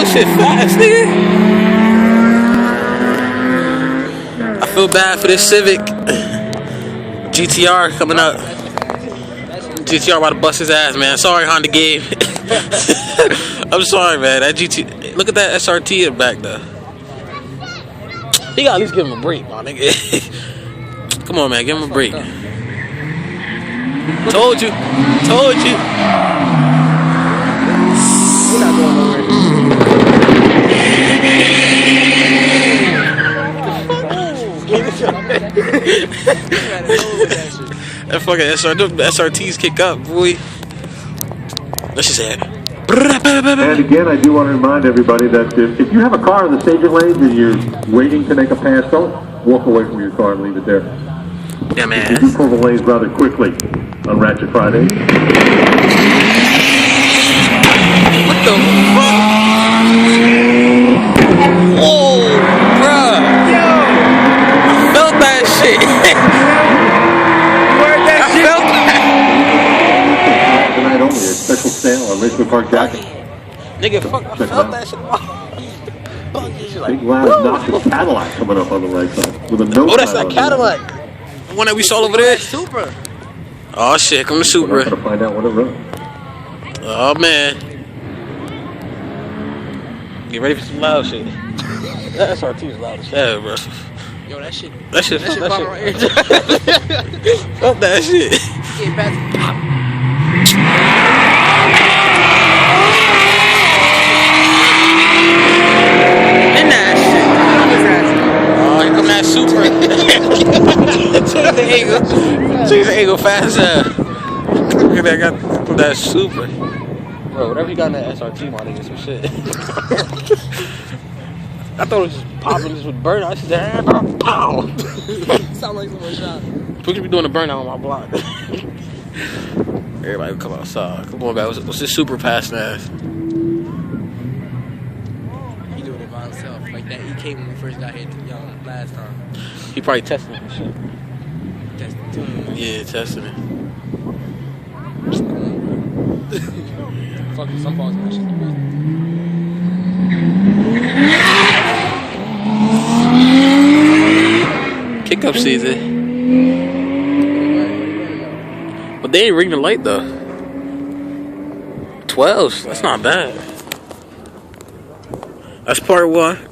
Oh, shit fast, nigga. I feel bad for this Civic. GTR coming up. GTR about to bust his ass, man. Sorry, Honda Gabe. I'm sorry, man. That GT. Look at that SRT in the back, though. He got at least give him a break, my nigga. Come on, man. Give him a break. Told you. Told you. We're not going nowhere. That fucking SRTs kick up, boy. Let's just say it. And again, I do want to remind everybody that if you have a car in the staging lanes and you're waiting to make a pass, don't walk away from your car and leave it there. Yeah, man. You do pull the lanes rather quickly on Ratchet Friday. What the fuck? Oh, bruh. Yo. I felt that shit. I felt that. Tonight only, a special sale on Richmond Park jacket. Nigga, fuck, I felt that shit. Big loud obnoxious Cadillac coming up on the right side with a note. Oh, that's that Cadillac. The one that we saw over there? Supra. Oh, shit, come to Supra. We're going to find out what it runs. Oh, man. Get ready for some loud shit. That SRT is loud as hell, bro. Yo, that shit. That shit. Right here. Fuck that shit. Get back. In that shit. Oh, here come that Supra. Change the angle. Change the angle fast. Look at that. Got that Supra. Bro, whatever you got in that SRT, my nigga, some shit. I thought it was just popping just with burnout. I just said, pow. Sound like someone shot. We could be doing a burnout on my block. Everybody come outside. Come on, man. What's this Super passing ass? He doing it by himself. Like that he came when we first got here last time. He probably testing it and shit. Testing too. Yeah, testing it. Fucking some balls and shit. Kick-up season. But they ain't ring the light though. 12s, that's not bad. That's part one.